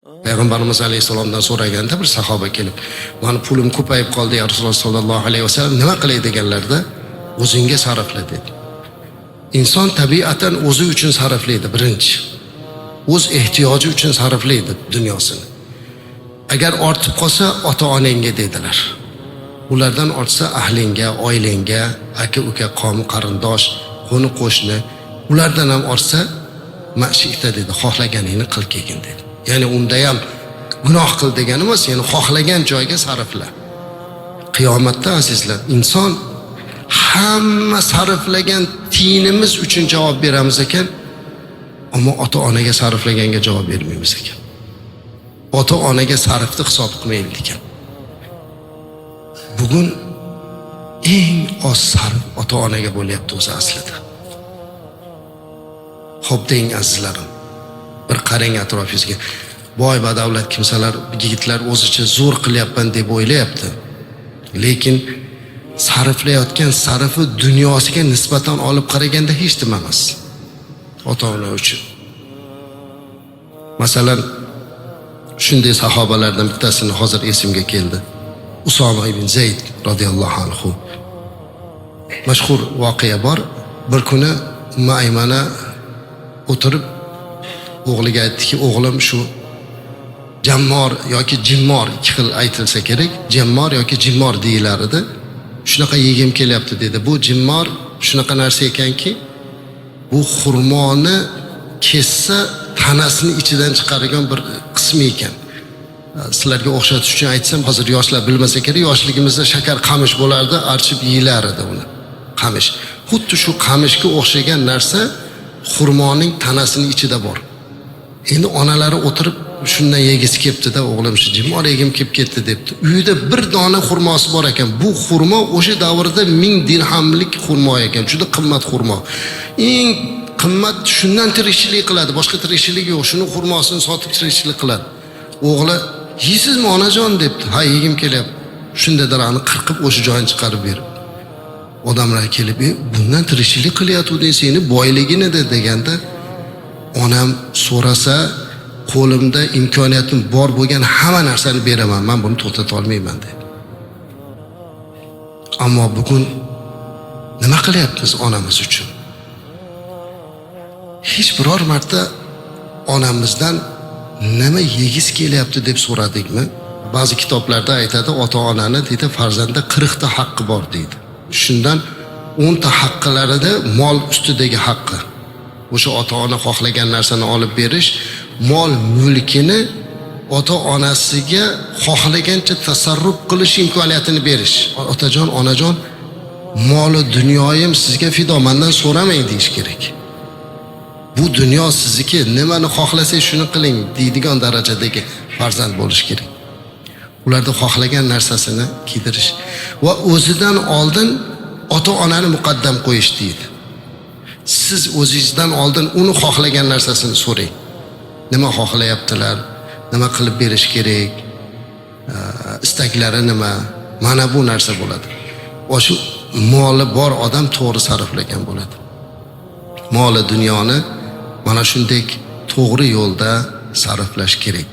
Payg'ambarimiz alayhissalomdan so'raganda bir sahoba kelib, "Mani pulim ko'payib qoldi ya Rasululloh sollallohu alayhi vasallam, nima qilay?" deganlarda, "O'zingga sarfla" dedi. Inson tabiatan o'zi uchun sarflaydi birinchi. O'z ehtiyoji uchun sarflaydi dunyosini. Agar ortib qolsa, ota-onangga dedilar. Ulardan ortsa ahlinga, oilangga, aka-uka, qo'm qarindosh, qo'ni-qo'shni, ulardan ham ortsa ma'shita dedi, xohlaganingni qil kelgin dedi. Ya'ni unda ham gunoh qil degani emas, ya'ni xohlagan joyga sarfla. Qiyomatda azizlar, inson hamma sarflagan tiyinimiz uchun javob beramiz ekan, ammo ota-onaga sarflaganga javob bermaymiz ekan. Ota-onaga sarfni hisob qilmaylik ekan. Bugun eng oz sarf ota-onaga bo'lyapti o'zi aslida. Xo'p deng azizlarim, bir qarang atrofingizga. Boy badavlat kimsalar, yigitlar o'zicha zo'r qilyapman deb o'ylayapti. Lekin sarflayotgan sarfi dunyosiga nisbatan olib qaraganda hech nima emas. Ota-ona uchun. Masalan, shunday sahobalardan bittasini hozir esimga keldi. Usoma ibn Zayd radhiyallohu anhu. Mashhur voqea bor. Bir kuni Umma Aymana o'tirib o'g'liga aytdiki, "O'g'lim shu jammor yoki jimmor ikki xil aytilsa kerak, jammor yoki jimmor deyilar edi. Shunaqa yegim kelyapti" dedi. Bu jimmor shunaqa narsa ekanki, bu xurmoni kessa tanasini ichidan chiqargan bir qismi ekan. Sizlarga o'xshatish uchun aytsam, hozir yoshlar bilmasa kerak, yoshligimizda shakar qamish bo'lardi, archib yeyilar edi uni. Qamish. Xuddi shu qamishga o'xshagan narsa xurmoning tanasining ichida bor. Endi onalari o'tirib shundan yegisi kelibdi-da, "O'g'lim shu jimmor yegim kelib ketdi" debdi. Uyida bir dona xurmosi bor ekan. Bu xurmo o'sha davrda 1000 dirhamlik xurmo ekan, juda qimmat xurmo. Eng qimmat shundan tirikchilik qiladi, boshqa tirikchilik yo'q. Shuni xurmosini sotib tirikchilik qiladi. O'g'li, "Yeysizmi onajon?" debdi. "Ha, yegim kelyapti." Shunda darani qirqib o'sha joyini chiqarib berib. Odamlar kelib, "Bundan tirikchilik qilyapti, seni boyligini" deganda, onam so'rasa, qo'limda imkoniyatim bor bo'lgan hamma narsani beraman, men buni to'xtata olmayman dedi. Ammo bugun nima qilyapmiz onamiz uchun? Hech biror marta onamizdan nima yegis kelyapti deb so'radikmi? Ba'zi kitoblarda aytadi, ota-onani deydi, farzanda 40 ta haqqi bor deydi. Shundan 10 ta haqqlarida mol ustidagi haqqi. O'sha ota-ona xohlagan narsani olib berish, mol mulkini ota-onasiga xohlagancha tasarruf qilish imkoniyatini berish. "Otajon, onajon, moli dunyoyim sizga fido, mendan so'ramang" deyish kerak. Bu dunyo sizniki, nimani xohlasangiz shuni qiling deydigan darajadagi farzand bo'lish kerak. Ularda xohlagan narsasini kiydirish va o'zidan oldin ota-onani muqaddam qo'yish deydi. Siz o'zingizdan oldin uni xohlagan narsasini so'rang. Nima xohlayaptilar? Nima qilib berish kerak? Istaklari nima? Mana bu narsa bo'ladi. O'sha moli bor odam to'g'ri sarflagan bo'ladi. Moli dunyoni mana shunday to'g'ri yo'lda sarflash kerak.